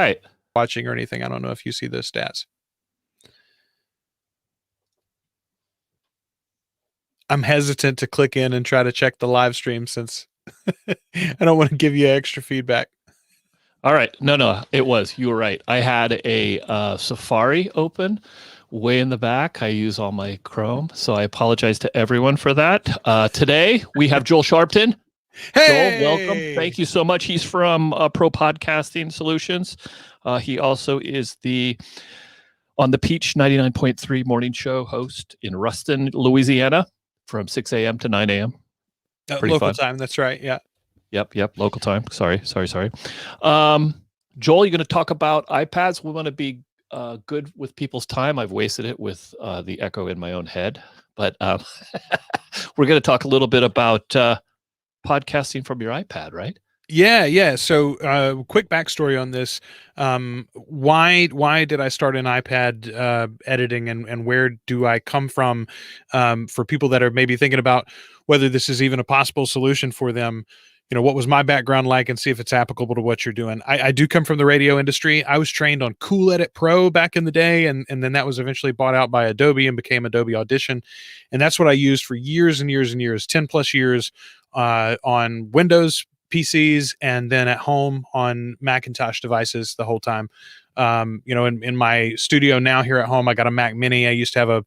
right. Watching or anything. I don't know if you see those stats. I'm hesitant to click in and try to check the live stream since I don't want to give you extra feedback. All right. No, it was. You were right. I had a Safari open way in the back. I use all my Chrome, so I apologize to everyone for that. Today, we have Joel Sharpton. Hey! Joel, welcome. Thank you so much. He's from Pro Podcasting Solutions. He also is on the Peach 99.3 morning show host in Ruston, Louisiana from 6 a.m. to 9 a.m. Local fun time. That's right. Yeah. Yep. Local time. Sorry. Joel, you're going to talk about iPads. We want to be good with people's time. I've wasted it with the echo in my own head, but we're going to talk a little bit about podcasting from your iPad, right? Yeah. So, quick backstory on this. Why did I start an iPad editing, and where do I come from? For people that are maybe thinking about whether this is even a possible solution for them, what was my background like, and see if it's applicable to what you're doing. I do come from the radio industry. I was trained on Cool Edit Pro back in the day, and then that was eventually bought out by Adobe and became Adobe Audition. And that's what I used for years and years and years, 10 plus years, on Windows PCs, and then at home on Macintosh devices the whole time. In my studio now here at home, I got a Mac Mini. I used to have a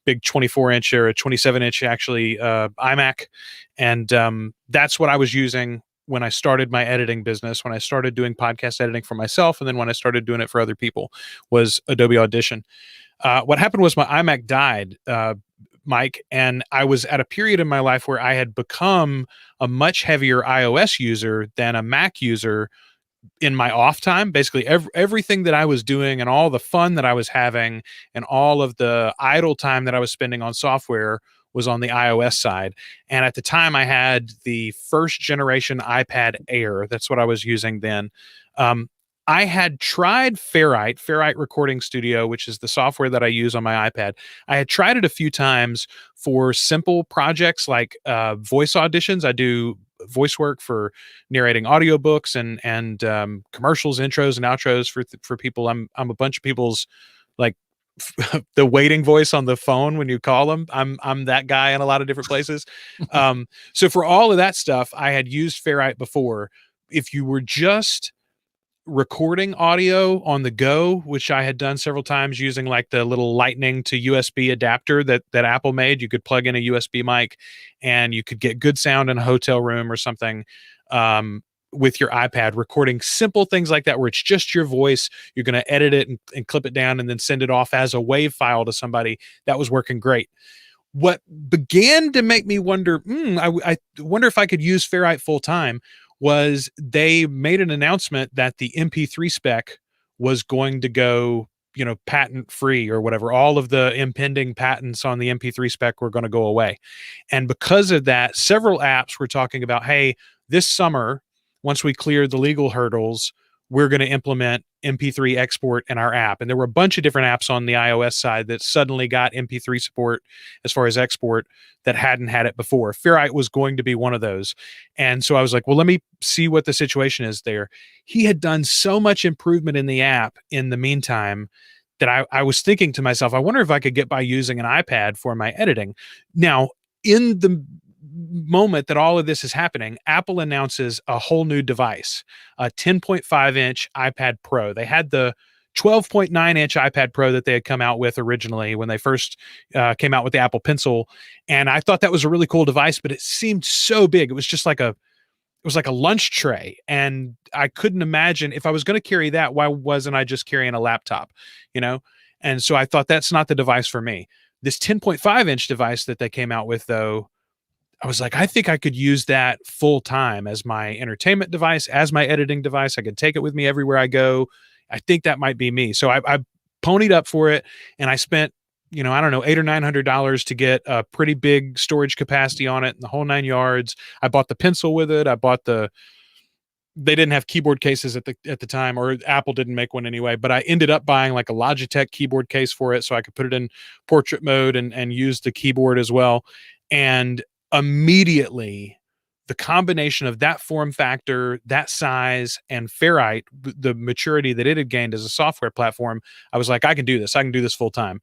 big 24-inch or a 27-inch actually iMac, and that's what I was using when I started my editing business, when I started doing podcast editing for myself, and then when I started doing it for other people, was Adobe Audition. What happened was my iMac died, Mike, and I was at a period in my life where I had become a much heavier iOS user than a Mac user in my off time. Basically everything that I was doing and all the fun that I was having and all of the idle time that I was spending on software was on the iOS side. And at the time I had the first generation iPad Air. That's what I was using then. I had tried Ferrite Recording Studio, which is the software that I use on my iPad. I had tried it a few times for simple projects like voice auditions. I do voice work for narrating audiobooks and commercials, intros and outros for people. I'm a bunch of people's, like, the waiting voice on the phone when you call them. I'm that guy in a lot of different places. So for all of that stuff, I had used Ferrite before. If you were just recording audio on the go, which I had done several times using like the little lightning to USB adapter that Apple made, you could plug in a USB mic and you could get good sound in a hotel room or something, with your iPad, recording simple things like that, where it's just your voice. You're going to edit it and clip it down and then send it off as a WAV file to somebody. That was working great. What began to make me wonder, I wonder if I could use Ferrite full time, was they made an announcement that the MP3 spec was going to go, patent free or whatever. All of the impending patents on the MP3 spec were going to go away. And because of that, several apps were talking about, hey, this summer, once we clear the legal hurdles, we're going to implement MP3 export in our app. And there were a bunch of different apps on the iOS side that suddenly got MP3 support as far as export that hadn't had it before. Ferrite was going to be one of those. And so I was like, well, let me see what the situation is there. He had done so much improvement in the app in the meantime that I was thinking to myself, I wonder if I could get by using an iPad for my editing. Now, in the moment that all of this is happening, Apple announces a whole new device, a 10.5-inch iPad Pro. They had the 12.9-inch iPad Pro that they had come out with originally when they first came out with the Apple Pencil, and I thought that was a really cool device, but it seemed so big. It was just like a lunch tray, and I couldn't imagine if I was going to carry that, why wasn't I just carrying a laptop, And so I thought that's not the device for me. This 10.5-inch device that they came out with, though, I was like, I think I could use that full time as my entertainment device, as my editing device. I could take it with me everywhere I go. I think that might be me. So I ponied up for it, and I spent, I don't know, $800 or $900 to get a pretty big storage capacity on it and the whole 9 yards. I bought the pencil with it. They didn't have keyboard cases at the time, or Apple didn't make one anyway, but I ended up buying like a Logitech keyboard case for it so I could put it in portrait mode and use the keyboard as well. And immediately the combination of that form factor, that size, and Ferrite, the maturity that it had gained as a software platform, I was like, I can do this. I can do this full time.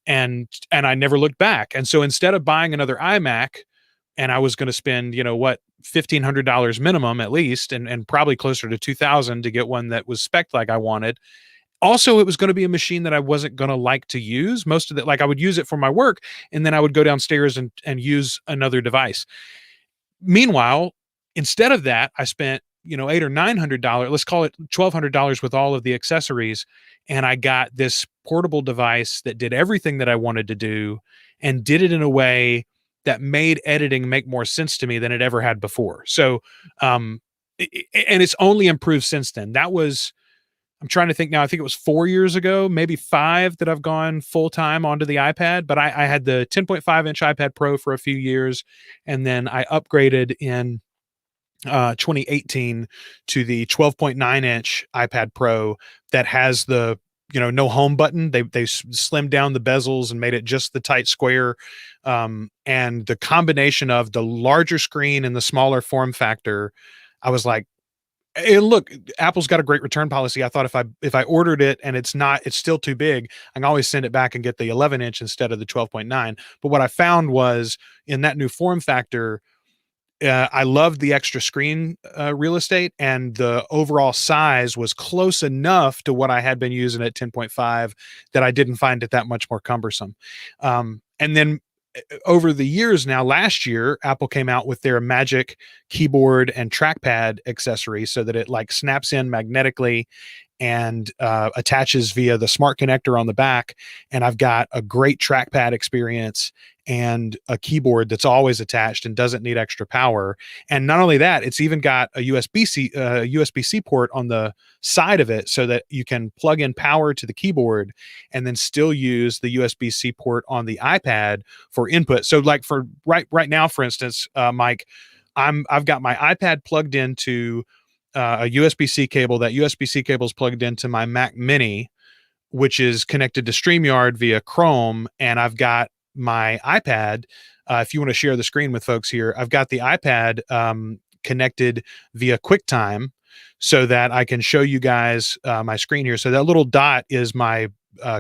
And I never looked back. And so instead of buying another iMac, and I was going to spend, what, $1,500 minimum at least, and probably closer to 2,000 to get one that was spec'd like I wanted. Also, it was going to be a machine that I wasn't going to like to use. Most of it, like I would use it for my work, and then I would go downstairs and use another device. Meanwhile, instead of that, I spent, $800 or $900, let's call it $1,200 with all of the accessories. And I got this portable device that did everything that I wanted to do and did it in a way that made editing make more sense to me than it ever had before. So, and it's only improved since then. I'm trying to think now. I think it was 4 years ago, maybe 5, that I've gone full time onto the iPad. But I had the 10.5 inch iPad Pro for a few years, and then I upgraded in 2018 to the 12.9 inch iPad Pro that has the no home button. They slimmed down the bezels and made it just the tight square. And the combination of the larger screen and the smaller form factor, I was like, and look, Apple's got a great return policy. I thought if I ordered it and it's still too big, I can always send it back and get the 11 inch instead of the 12.9. But what I found was in that new form factor, I loved the extra screen real estate, and the overall size was close enough to what I had been using at 10.5 that I didn't find it that much more cumbersome. And then over the years now, last year, Apple came out with their Magic keyboard and trackpad accessory so that it like snaps in magnetically and attaches via the smart connector on the back. And I've got a great trackpad experience and a keyboard that's always attached and doesn't need extra power. And not only that, it's even got a USB-C port on the side of it so that you can plug in power to the keyboard and then still use the USB-C port on the iPad for input. So like for right now, for instance, Mike, I've got my iPad plugged into a USB-C cable. That USB-C cable is plugged into my Mac Mini, which is connected to StreamYard via Chrome. And I've got my iPad. If you want to share the screen with folks here, I've got the iPad connected via QuickTime so that I can show you guys my screen here. So that little dot is my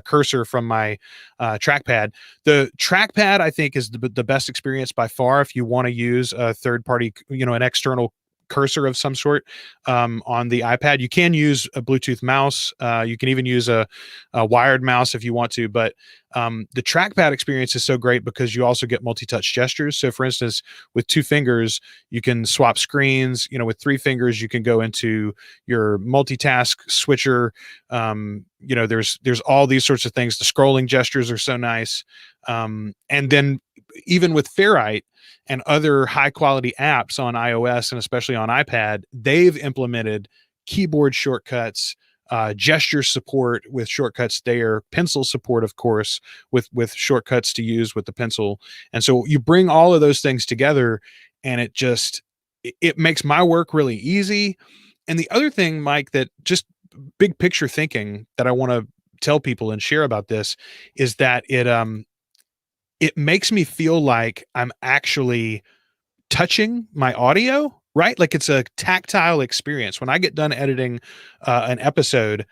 cursor from my trackpad. The trackpad, I think, is the best experience by far if you want to use a third party, an external cursor of some sort on the iPad. You can use a Bluetooth mouse. You can even use a wired mouse if you want to, but the trackpad experience is so great because you also get multi-touch gestures. So for instance, with 2 fingers, you can swap screens. With 3 fingers, you can go into your multitask switcher. There's all these sorts of things. The scrolling gestures are so nice. And then even with Ferrite and other high quality apps on iOS and especially on iPad, they've implemented keyboard shortcuts, gesture support with shortcuts there, pencil support, of course, with shortcuts to use with the pencil. And so you bring all of those things together and it makes my work really easy. And the other thing, Mike, that just big picture thinking that I want to tell people and share about this is that it makes me feel like I'm actually touching my audio, right? Like it's a tactile experience. When I get done editing an episode,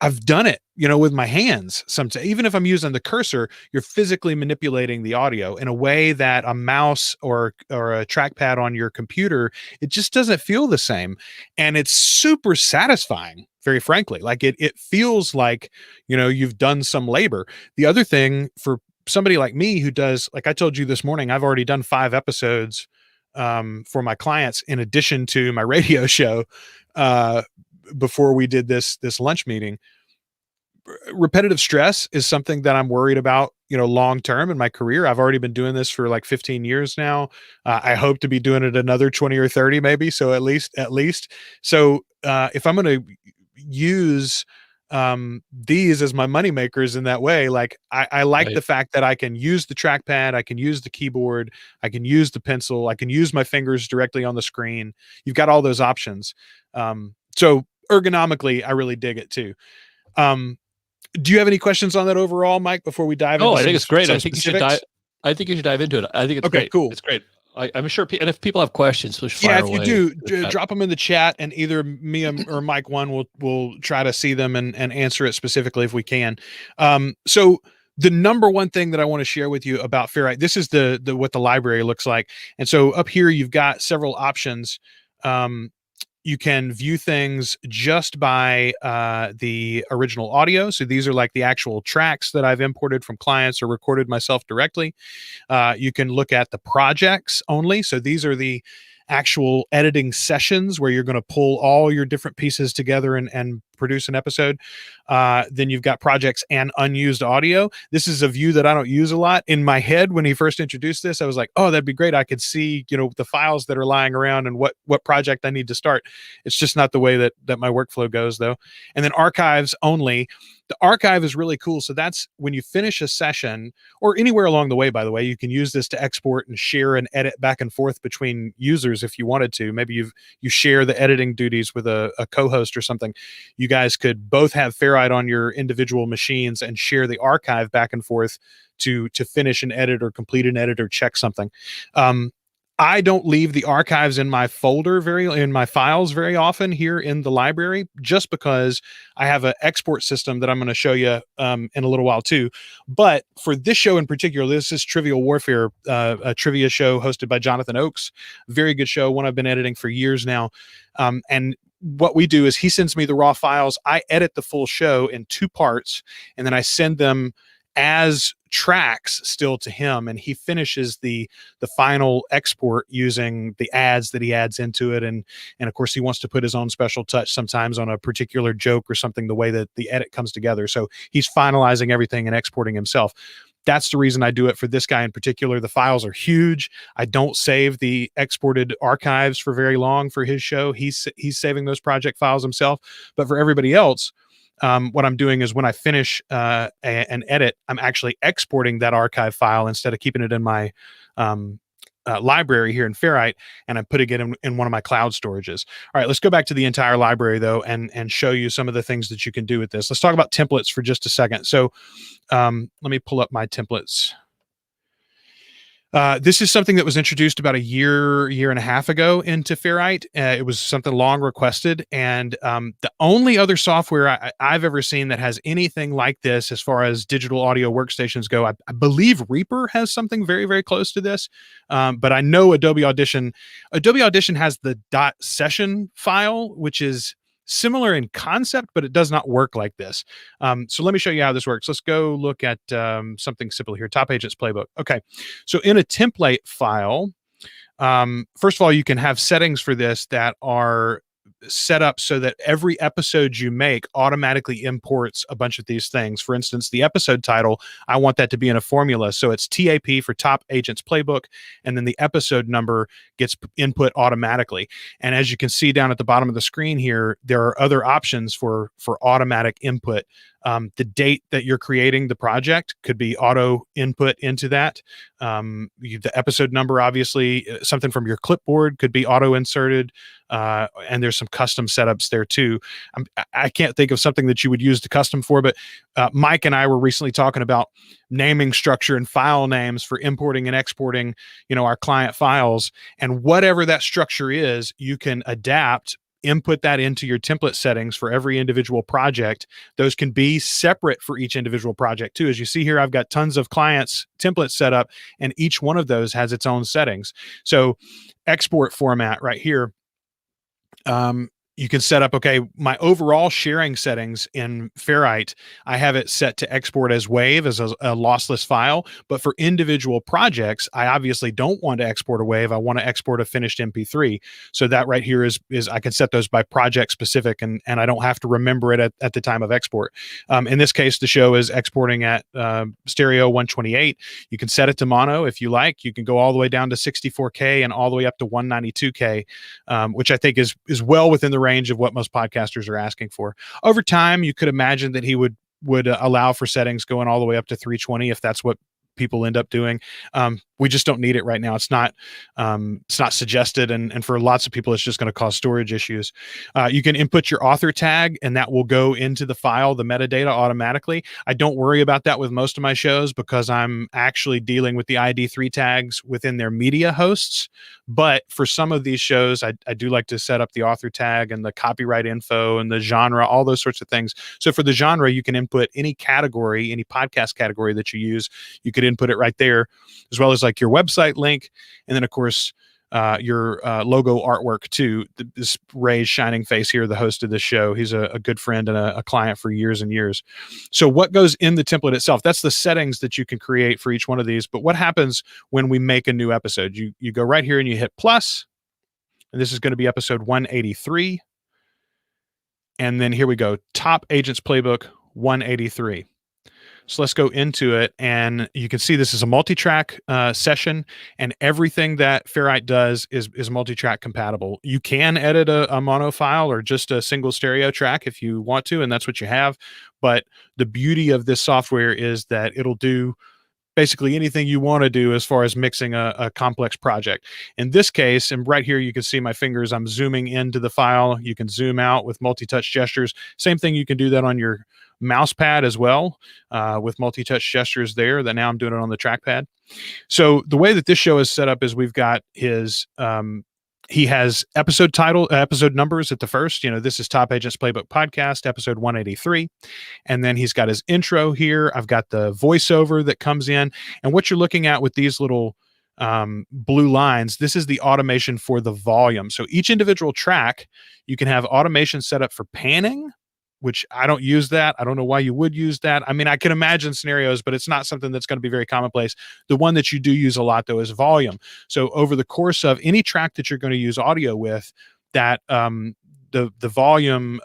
I've done it, with my hands. Sometimes, even if I'm using the cursor, you're physically manipulating the audio in a way that a mouse or a trackpad on your computer, it just doesn't feel the same. And it's super satisfying, very frankly. Like it feels like, you've done some labor. The other thing for somebody like me who does, like I told you this morning, I've already done 5 episodes for my clients in addition to my radio show before we did this lunch meeting. Repetitive stress is something that I'm worried about, long term in my career. I've already been doing this for like 15 years now. I hope to be doing it another 20 or 30 maybe. So at least. So if I'm going to use these as my money makers in that way, like I like the fact that I can use the trackpad, I can use the keyboard, I can use the pencil, I can use my fingers directly on the screen. You've got all those options. So ergonomically, I really dig it too. Do you have any questions on that overall, Mike, before we dive into I think it's great. I think you should dive into it. I think it's okay, great. cool. It's great. I'm sure, and if people have questions, just fire Yeah, if away. you do, drop them in the chat, and either me or Mike One will try to see them and answer it specifically if we can. So the number one thing that I want to share with you about Ferrite, this is the what the library looks like. And so up here you've got several options. You can view things just by the original audio. So these are like the actual tracks that I've imported from clients or recorded myself directly. You can look at the projects only. So these are the actual editing sessions where you're going to pull all your different pieces together and produce an episode. Then you've got projects and unused audio. This is a view that I don't use a lot. In my head, when he first introduced this, I was like, oh, that'd be great. I could see, the files that are lying around and what project I need to start. It's just not the way that my workflow goes, though. And then archives only. The archive is really cool. So that's when you finish a session, or anywhere along the way, by the way, you can use this to export and share and edit back and forth between users if you wanted to. Maybe you share the editing duties with a co-host or something. You guys could both have Ferrite on your individual machines and share the archive back and forth to finish an edit or complete an edit or check something. I don't leave the archives in my in my files very often here in the library, just because I have an export system that I'm going to show you in a little while too. But for this show in particular, this is Trivial Warfare, a trivia show hosted by Jonathan Oakes. Very good show, one I've been editing for years now. And what we do is he sends me the raw files. I edit the full show in 2 parts, and then I send them as tracks still to him, and he finishes the final export using the ads that he adds into it, and of course he wants to put his own special touch sometimes on a particular joke or something, the way that the edit comes together. So he's finalizing everything and exporting himself. That's the reason I do it for this guy in particular. The files are huge. I don't save the exported archives for very long for his show. He's saving those project files himself. But for everybody else, what I'm doing is when I finish an edit, I'm actually exporting that archive file instead of keeping it in my library here in Ferrite, and I'm putting it in one of my cloud storages. All right, let's go back to the entire library though, and show you some of the things that you can do with this. Let's talk about templates for just a second. So let me pull up my templates. This is something that was introduced about a year and a half ago into Ferrite. It was something long requested, and the only other software I've ever seen that has anything like this as far as digital audio workstations go, I believe Reaper has something very, very close to this, but I know Adobe Audition has the .session file, which is similar in concept, but it does not work like this. So let me show you how this works. Let's go look at something simple here. Top Agents Playbook. Okay, so in a template file, first of all, you can have settings for this that are set up so that every episode you make automatically imports a bunch of these things. For instance, the episode title, I want that to be in a formula. So it's TAP for Top Agents Playbook, and then the episode number gets input automatically. And as you can see down at the bottom of the screen here, there are other options for automatic input. The date that you're creating the project could be auto input into that. The episode number, obviously, something from your clipboard could be auto inserted. And there's some custom setups there too. I can't think of something that you would use the custom for, but Mike and I were recently talking about naming structure and file names for importing and exporting, our client files, and whatever that structure is, you can adapt, input that into your template settings for every individual project. Those can be separate for each individual project too. As you see here, I've got tons of clients templates set up, and each one of those has its own settings. So export format right here, you can set up, okay, my overall sharing settings in Ferrite, I have it set to export as WAV, as a lossless file. But for individual projects, I obviously don't want to export a WAV. I want to export a finished MP3. So that right here is I can set those by project specific, and I don't have to remember it at the time of export. In this case, the show is exporting at stereo 128. You can set it to mono if you like. You can go all the way down to 64K and all the way up to 192K, which I think is well within the range of what most podcasters are asking for. Over time, you could imagine that he would allow for settings going all the way up to 320 if that's what people end up doing. we just don't need it right now. It's not suggested, and for lots of people, it's just going to cause storage issues. You can input your author tag, and that will go into the file, the metadata automatically. I don't worry about that with most of my shows because I'm actually dealing with the ID3 tags within their media hosts. But for some of these shows, I do like to set up the author tag and the copyright info and the genre, all those sorts of things. So for the genre, you can input any category, any podcast category that you use. You could input it right there, as well as like your website link, and then of course your logo artwork too. This Ray's shining face here, the host of this show, he's a good friend and a client for years and years. So what goes in the template itself? That's the settings that you can create for each one of these. But what happens when we make a new episode? You go right here and you hit plus, and this is going to be episode 183. And then here we go, Top Agents Playbook 183. So let's go into it, and you can see this is a multi-track session, and everything that Ferrite does is multi-track compatible. You can edit a mono file or just a single stereo track if you want to, and that's what you have. But the beauty of this software is that it'll do basically anything you want to do as far as mixing a complex project. In this case, and right here, you can see my fingers, I'm zooming into the file. You can zoom out with multi-touch gestures. Same thing, you can do that on your mouse pad as well, with multi-touch gestures there. That now I'm doing it on the trackpad. So the way that this show is set up is we've got his, he has episode title, episode numbers at the first. This is Top Agents Playbook Podcast, episode 183. And then he's got his intro here. I've got the voiceover that comes in. And what you're looking at with these little blue lines, this is the automation for the volume. So each individual track, you can have automation set up for panning, which I don't use that. I don't know why you would use that. I mean, I can imagine scenarios, but it's not something that's going to be very commonplace. The one that you do use a lot, though, is volume. So over the course of any track that you're going to use audio with, that the volume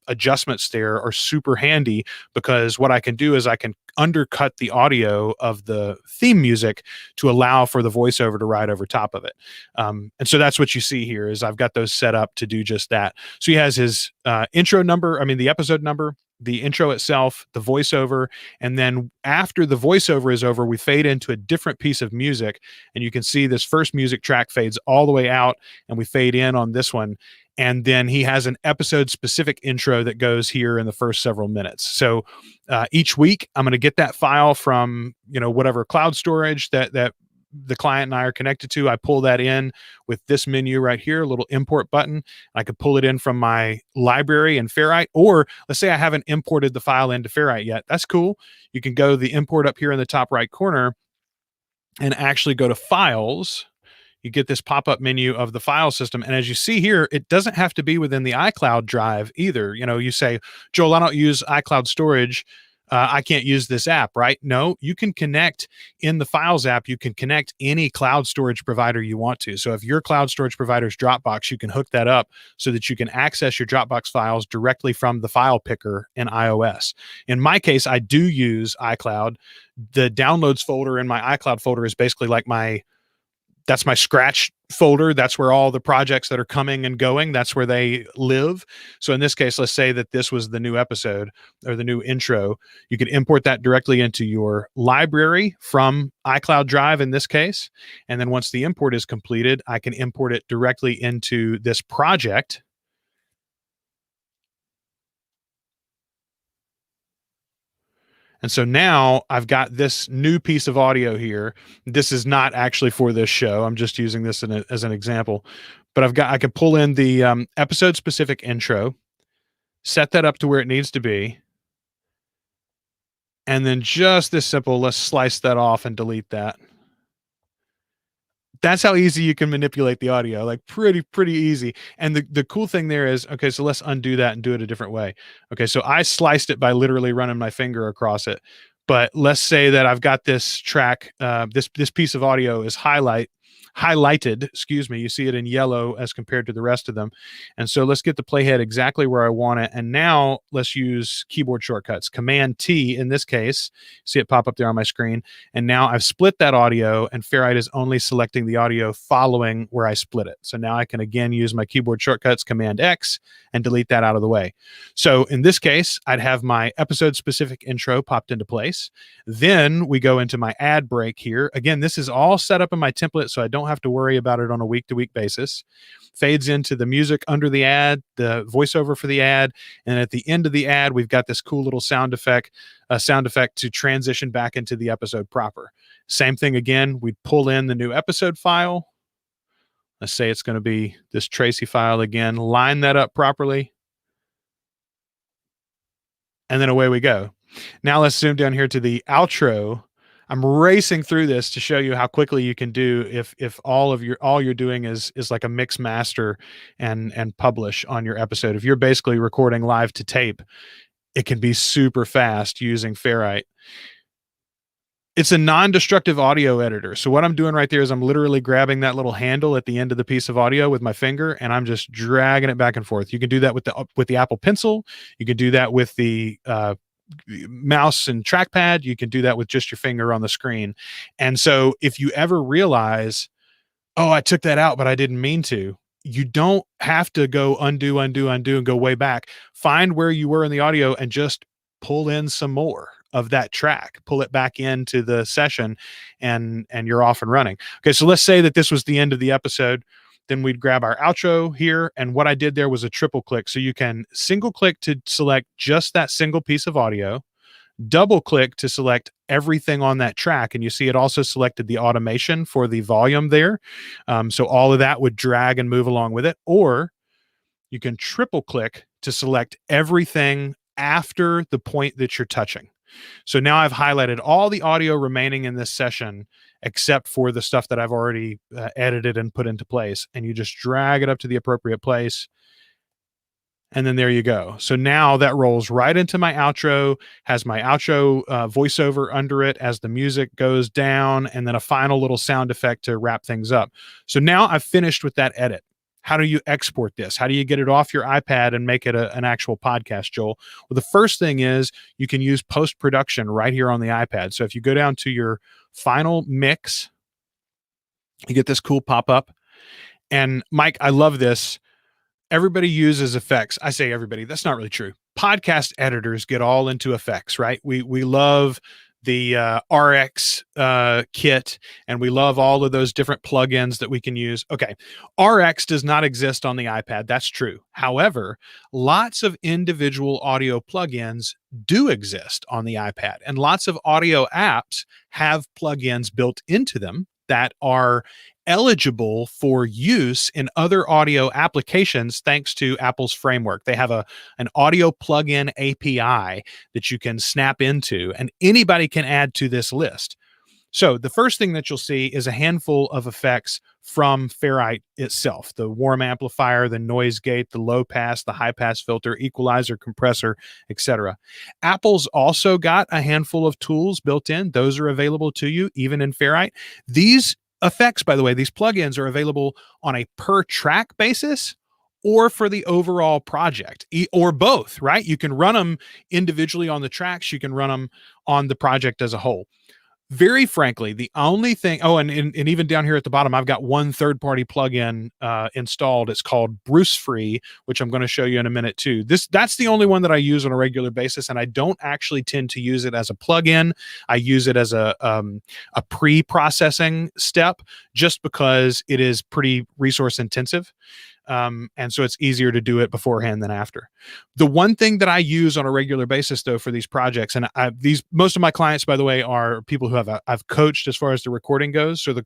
adjustments there are super handy, because what I can do is I can undercut the audio of the theme music to allow for the voiceover to ride over top of it. And so that's what you see here is I've got those set up to do just that. So he has his intro number, the episode number, the intro itself, the voiceover, and then after the voiceover is over, we fade into a different piece of music, and you can see this first music track fades all the way out, and we fade in on this one. And then he has an episode specific intro that goes here in the first several minutes. So each week I'm going to get that file from, whatever cloud storage that the client and I are connected to. I pull that in with this menu right here, a little import button. I could pull it in from my library in Ferrite, or let's say I haven't imported the file into Ferrite yet. That's cool. You can go to the import up here in the top right corner and actually go to files. You get this pop-up menu of the file system. And as you see here, it doesn't have to be within the iCloud drive either. You say, Joel, I don't use iCloud storage. I can't use this app, right? No, you can connect in the Files app. You can connect any cloud storage provider you want to. So if your cloud storage provider is Dropbox, you can hook that up so that you can access your Dropbox files directly from the file picker in iOS. In my case, I do use iCloud. The downloads folder in my iCloud folder is basically like that's my Scratch folder. That's where all the projects that are coming and going, that's where they live. So in this case, let's say that this was the new episode or the new intro. You can import that directly into your library from iCloud Drive in this case. And then once the import is completed, I can import it directly into this project. And so now I've got this new piece of audio here. This is not actually for this show. I'm just using this as an example. But I can pull in the episode specific intro, set that up to where it needs to be. And then just this simple, let's slice that off and delete that. That's how easy you can manipulate the audio, like pretty easy. And the cool thing there is, okay, so let's undo that and do it a different way. Okay, so I sliced it by literally running my finger across it. But let's say that I've got this track, this piece of audio is highlight. highlighted, excuse me. You see it in yellow as compared to the rest of them. And so let's get the playhead exactly where I want it. And now let's use keyboard shortcuts. Command T in this case, see it pop up there on my screen. And now I've split that audio, and Ferrite is only selecting the audio following where I split it. So now I can again use my keyboard shortcuts, Command X, and delete that out of the way. So in this case, I'd have my episode specific intro popped into place. Then we go into my ad break here. Again, this is all set up in my template, so I don't have to worry about it on a week-to-week basis. Fades into the music under the ad, the voiceover for the ad, and at the end of the ad, we've got this cool little sound effect to transition back into the episode proper. Same thing again, we'd pull in the new episode file. Let's say it's going to be this Tracy file again, line that up properly, and then away we go. Now let's zoom down here to the outro. I'm racing through this to show you how quickly you can do if all you're doing is like a mix master and publish on your episode. If you're basically recording live to tape, it can be super fast using Ferrite. It's a non-destructive audio editor. So what I'm doing right there is I'm literally grabbing that little handle at the end of the piece of audio with my finger, and I'm just dragging it back and forth. You can do that with the Apple Pencil. You can do that with the mouse and trackpad. You can do that with just your finger on the screen. And so if you ever realize, oh, I took that out, but I didn't mean to, you don't have to go undo, and go way back. Find where you were in the audio and just pull in some more of that track, pull it back into the session, and you're off and running. Okay, so let's say that this was the end of the episode. Then we'd grab our outro here, and what I did there was a triple click. So you can single click to select just that single piece of audio, double click to select everything on that track, and you see it also selected the automation for the volume there. So all of that would drag and move along with it. Or you can triple click to select everything after the point that you're touching. So now I've highlighted all the audio remaining in this session except for the stuff that I've already edited and put into place. And you just drag it up to the appropriate place. And then there you go. So now that rolls right into my outro, has my outro voiceover under it as the music goes down, and then a final little sound effect to wrap things up. So now I've finished with that edit. How do you export this? How do you get it off your iPad and make it an actual podcast, Joel? Well, the first thing is you can use post-production right here on the iPad. So if you go down to your final mix, you get this cool pop-up. And Mike, I love this. Everybody uses effects. I say everybody. That's not really true. Podcast editors get all into effects, right? We love the RX kit, and we love all of those different plugins that we can use. Okay, RX does not exist on the iPad. That's true. However, lots of individual audio plugins do exist on the iPad, and lots of audio apps have plugins built into them that are eligible for use in other audio applications thanks to Apple's framework. They have an audio plugin API that you can snap into, and anybody can add to this list. So the first thing that you'll see is a handful of effects from Ferrite itself: the warm amplifier, the noise gate, the low pass, the high pass filter, equalizer, compressor, etc. Apple's also got a handful of tools built in. Those are available to you even in Ferrite. These effects, by the way, these plugins are available on a per track basis or for the overall project, or both, right? You can run them individually on the tracks. You can run them on the project as a whole. Very frankly, the only thing, and even down here at the bottom, I've got one third-party plugin installed. It's called Bruce Free, which I'm going to show you in a minute too. That's the only one that I use on a regular basis, and I don't actually tend to use it as a plugin. I use it as a pre-processing step, just because it is pretty resource intensive. And so it's easier to do it beforehand than after. The one thing that I use on a regular basis, though, for these projects, and most of my clients, by the way, are people who I've coached as far as the recording goes. So the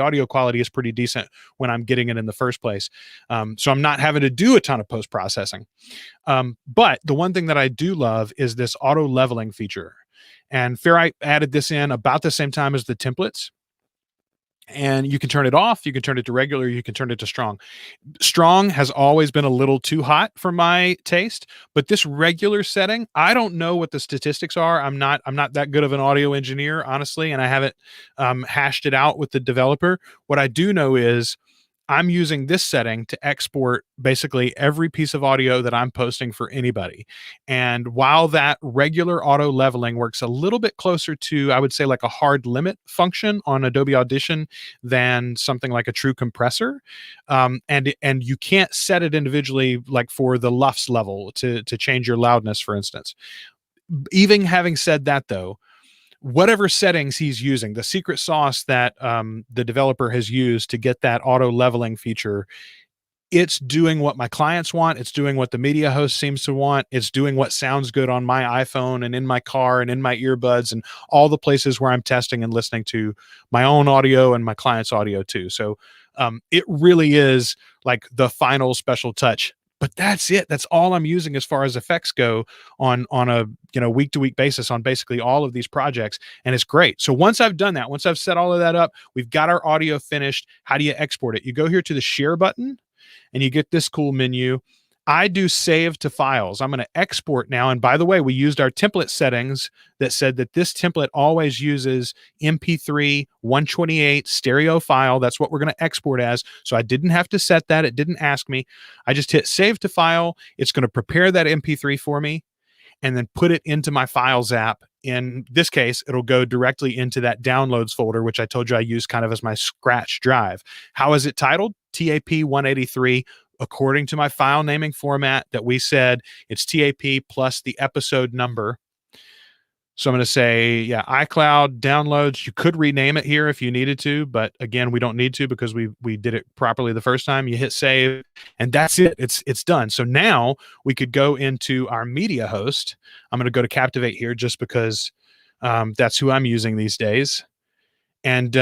audio quality is pretty decent when I'm getting it in the first place. So I'm not having to do a ton of post-processing. But the one thing that I do love is this auto leveling feature. And Ferrite added this in about the same time as the templates. and you can turn it off, you can turn it to regular, you can turn it to strong. Strong has always been a little too hot for my taste, but this regular setting, I don't know what the statistics are. I'm not that good of an audio engineer, honestly, and I haven't hashed it out with the developer. What I do know is I'm using this setting to export basically every piece of audio that I'm posting for anybody. And while that regular auto leveling works a little bit closer to, I would say, like a hard limit function on Adobe Audition than something like a true compressor, and you can't set it individually, like for the LUFS level to change your loudness, for instance. Even having said that, though, whatever settings he's using, the secret sauce that the developer has used to get that auto leveling feature, it's doing what my clients want. It's doing what the media host seems to want. It's doing what sounds good on my iPhone and in my car and in my earbuds and all the places where I'm testing and listening to my own audio and my clients' audio too. So it really is like the final special touch. But that's it. That's all I'm using as far as effects go on a week to week basis on basically all of these projects, and it's great. So once I've done that, once I've set all of that up, we've got our audio finished. How do you export it? You go here to the share button, and you get this cool menu. I do save to files. I'm going to export now. And by the way, we used our template settings that said that this template always uses MP3 128 stereo file. That's what we're going to export as. So I didn't have to set that. It didn't ask me. I just hit save to file. It's going to prepare that MP3 for me and then put it into my files app. In this case, it'll go directly into that downloads folder, which I told you I use kind of as my scratch drive. How is it titled? TAP 183. According to my file naming format that we said, it's TAP plus the episode number. So I'm going to say, yeah, iCloud downloads. You could rename it here if you needed to, but again, we don't need to because we did it properly the first time. You hit save, and that's it. It's done. So now we could go into our media host. I'm going to go to Captivate here just because that's who I'm using these days. And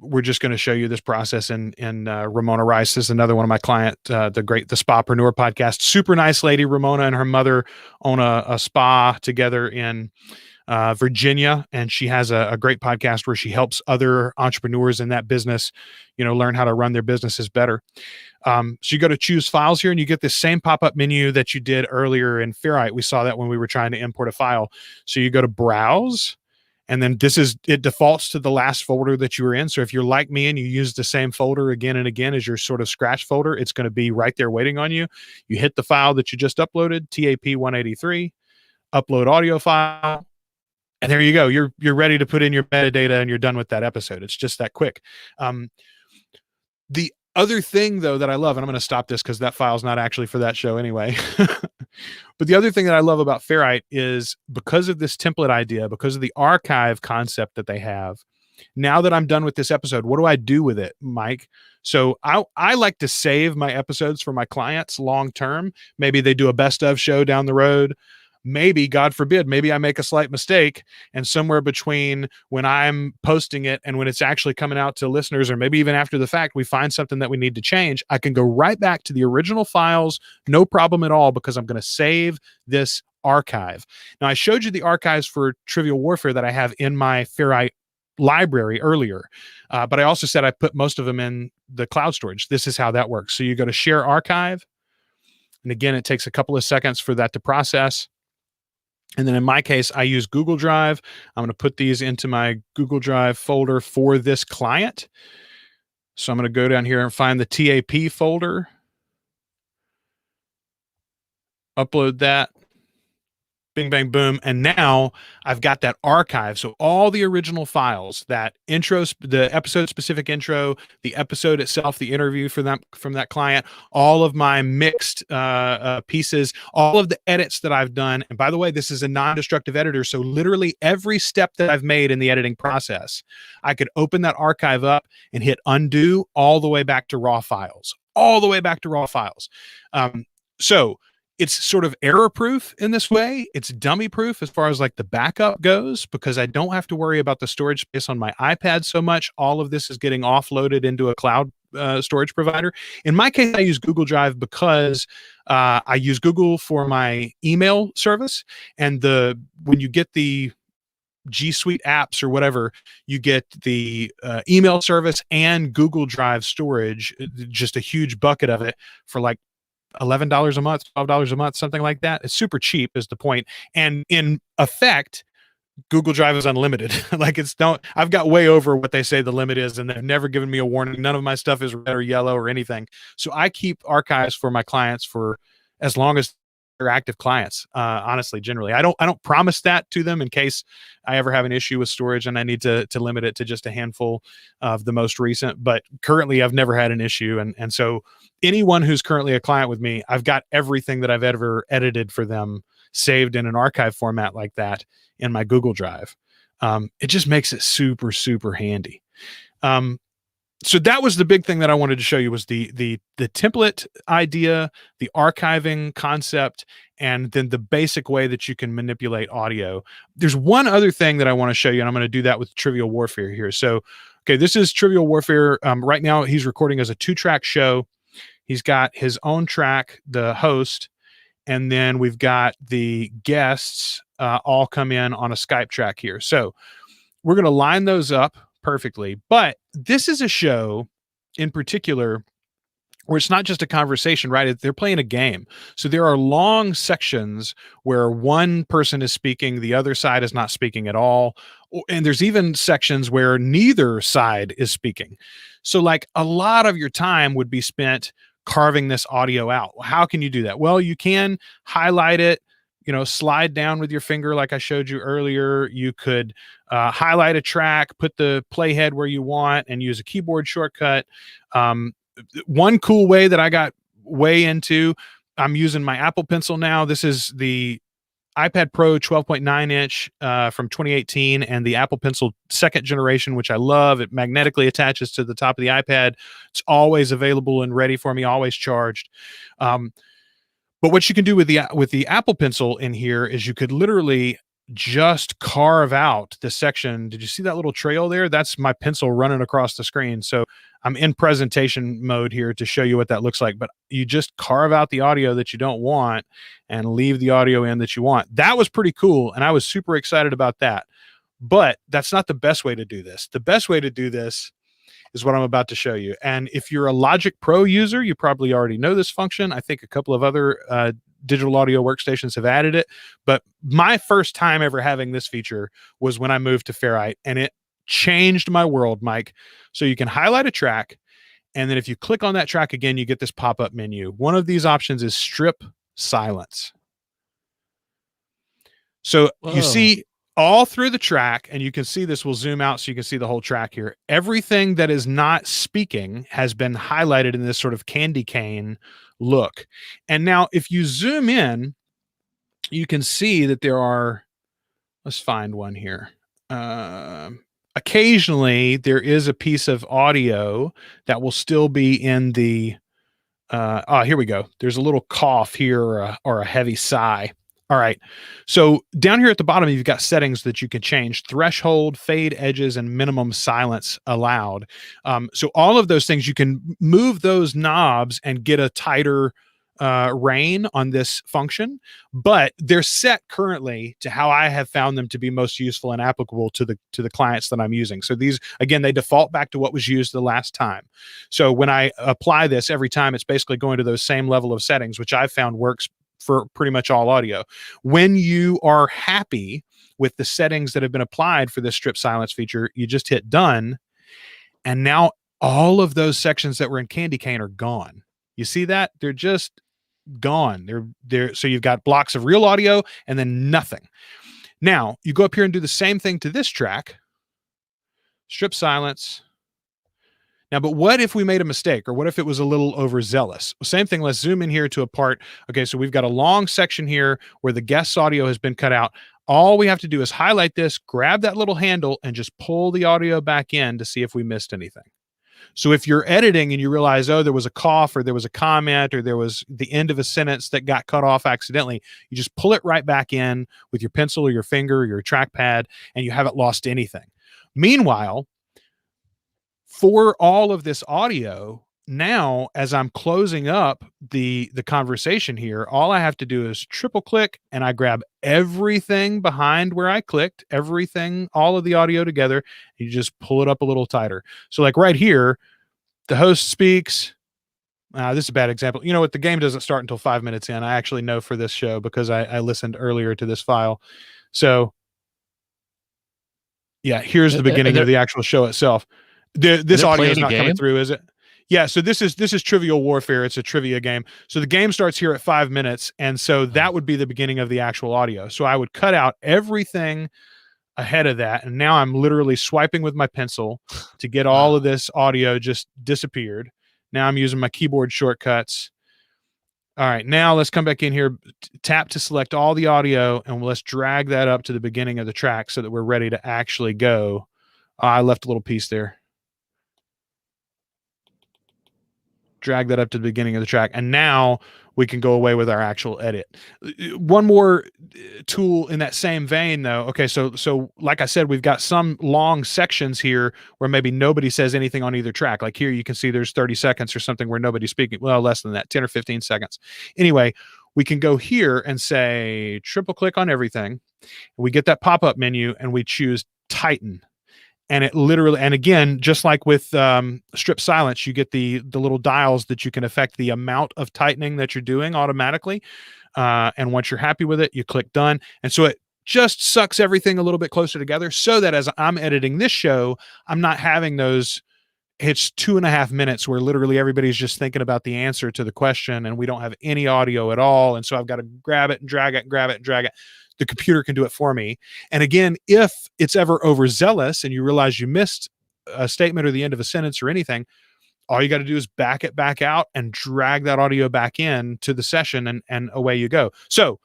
we're just going to show you this process in Ramona Rice. This is another one of my client, the Spapreneur podcast. Super nice lady. Ramona and her mother own a spa together in Virginia, and she has a great podcast where she helps other entrepreneurs in that business, learn how to run their businesses better. So you go to choose files here, and you get this same pop-up menu that you did earlier in Ferrite. We saw that when we were trying to import a file. So you go to browse. And then it defaults to the last folder that you were in. So if you're like me and you use the same folder again and again as your sort of scratch folder, it's going to be right there waiting on you. You hit the file that you just uploaded, TAP 183, upload audio file, and there you go. You're ready to put in your metadata, and you're done with that episode. It's just that quick. The other thing, though, that I love, and I'm going to stop this because that file's not actually for that show anyway. But the other thing that I love about Ferrite is because of this template idea, because of the archive concept that they have, now that I'm done with this episode, what do I do with it, Mike? So I like to save my episodes for my clients long term. Maybe they do a best of show down the road. Maybe, God forbid, maybe I make a slight mistake, and somewhere between when I'm posting it and when it's actually coming out to listeners, or maybe even after the fact, we find something that we need to change, I can go right back to the original files, no problem at all, because I'm going to save this archive. Now, I showed you the archives for Trivial Warfare that I have in my Ferrite library earlier, but I also said I put most of them in the cloud storage. This is how that works. So you go to Share Archive, and again, it takes a couple of seconds for that to process. And then in my case, I use Google Drive. I'm going to put these into my Google Drive folder for this client. So I'm going to go down here and find the TAP folder, upload that. Bing, bang, boom. And now I've got that archive. So all the original files, that intro, the episode specific intro, the episode itself, the interview from that client, all of my mixed pieces, all of the edits that I've done. And by the way, this is a non-destructive editor. So literally every step that I've made in the editing process, I could open that archive up and hit undo all the way back to raw files, So it's sort of error proof in this way. It's dummy proof as far as like the backup goes, because I don't have to worry about the storage space on my iPad so much. All of this is getting offloaded into a cloud storage provider. In my case, I use Google Drive because I use Google for my email service. And when you get the G Suite apps or whatever, you get the email service and Google Drive storage, just a huge bucket of it for like $11 a month, $12 a month, something like that. It's super cheap is the point. And in effect, Google Drive is unlimited. Like I've got way over what they say the limit is, and they've never given me a warning. None of my stuff is red or yellow or anything. So I keep archives for my clients for as long as they're active clients. Honestly, generally, I don't promise that to them in case I ever have an issue with storage and I need to limit it to just a handful of the most recent. But currently, I've never had an issue, and so anyone who's currently a client with me, I've got everything that I've ever edited for them saved in an archive format like that in my Google Drive. It just makes it super, super handy. So that was the big thing that I wanted to show you was the template idea, the archiving concept, and then the basic way that you can manipulate audio. There's one other thing that I want to show you, and I'm going to do that with Trivial Warfare here. So, okay, this is Trivial Warfare. Right now, he's recording as a 2-track show. He's got his own track, the host, and then we've got the guests all come in on a Skype track here. So we're going to line those up perfectly. But this is a show in particular where it's not just a conversation, right? They're playing a game. So there are long sections where one person is speaking, the other side is not speaking at all. And there's even sections where neither side is speaking. So like a lot of your time would be spent carving this audio out. How can you do that? Well, you can highlight it, slide down with your finger like I showed you earlier. You could highlight a track, put the playhead where you want, and use a keyboard shortcut. One cool way that I got way into, I'm using my Apple Pencil now. This is the iPad Pro 12.9 inch from 2018 and the Apple Pencil 2nd generation, which I love. It magnetically attaches to the top of the iPad. It's always available and ready for me, always charged. But what you can do with the Apple Pencil in here is you could literally just carve out the section. Did you see that little trail there? That's my pencil running across the screen. So I'm in presentation mode here to show you what that looks like, but you just carve out the audio that you don't want and leave the audio in that you want. That was pretty cool, and I was super excited about that. But that's not the best way to do this. The best way to do this is what I'm about to show you. And if you're a Logic Pro user, you probably already know this function. I think a couple of other digital audio workstations have added it. But my first time ever having this feature was when I moved to Ferrite, and it changed my world, Mike. So you can highlight a track, and then if you click on that track again, you get this pop-up menu. One of these options is strip silence. So you see all through the track, and you can see this will zoom out so you can see the whole track here. Everything that is not speaking has been highlighted in this sort of candy cane look. And now if you zoom in, you can see that there are, let's find one here. Occasionally there is a piece of audio that will still be in the, here we go. There's a little cough here or a heavy sigh. All right. So down here at the bottom, you've got settings that you can change: threshold, fade edges, and minimum silence allowed. So all of those things, you can move those knobs and get a tighter rein on this function, but they're set currently to how I have found them to be most useful and applicable to the clients that I'm using. So these, again, they default back to what was used the last time. So when I apply this every time, it's basically going to those same level of settings, which I've found works for pretty much all audio. When you are happy with the settings that have been applied for this strip silence feature, you just hit done. And now all of those sections that were in Candy Cane are gone. You see that? They're just gone. They're so you've got blocks of real audio and then nothing. Now you go up here and do the same thing to this track. Strip silence. Now, but what if we made a mistake, or what if it was a little overzealous? Same thing. Let's zoom in here to a part. Okay, so we've got a long section here where the guest's audio has been cut out. All we have to do is highlight this, grab that little handle, and just pull the audio back in to see if we missed anything. So if you're editing and you realize, oh, there was a cough, or there was a comment, or there was the end of a sentence that got cut off accidentally, you just pull it right back in with your pencil or your finger or your trackpad, and you haven't lost anything. Meanwhile, for all of this audio, now as I'm closing up the conversation here, all I have to do is triple click and I grab everything behind where I clicked, everything, all of the audio together. You just pull it up a little tighter. So like right here, the host speaks. This is a bad example. You know what? The game doesn't start until 5 minutes in. I actually know for this show because I listened earlier to this file. So yeah, here's the beginning of the actual show itself. This audio is not coming through, is it? Yeah, so this is Trivial Warfare. It's a trivia game. So the game starts here at 5 minutes, and so that would be the beginning of the actual audio. So I would cut out everything ahead of that, and now I'm literally swiping with my pencil to get all of this audio just disappeared. Now I'm using my keyboard shortcuts. All right, now let's come back in here, tap to select all the audio, and let's drag that up to the beginning of the track so that we're ready to actually go. I left a little piece there. Drag that up to the beginning of the track, and now we can go away with our actual edit. One more tool in that same vein, though. Okay, so like I said, we've got some long sections here where maybe nobody says anything on either track. Like here, you can see there's 30 seconds or something where nobody's speaking. Well, less than that, 10 or 15 seconds. Anyway, we can go here and say triple click on everything. We get that pop-up menu, and we choose Tighten. And it literally, and again, just like with strip silence, you get the little dials that you can affect the amount of tightening that you're doing automatically. And once you're happy with it, you click done. And so it just sucks everything a little bit closer together so that as I'm editing this show, I'm not having those, it's 2.5 minutes where literally everybody's just thinking about the answer to the question and we don't have any audio at all. And so I've got to grab it and drag it and grab it and drag it. The computer can do it for me. And again, if it's ever overzealous and you realize you missed a statement or the end of a sentence or anything, all you got to do is back it back out and drag that audio back in to the session, and away you go. So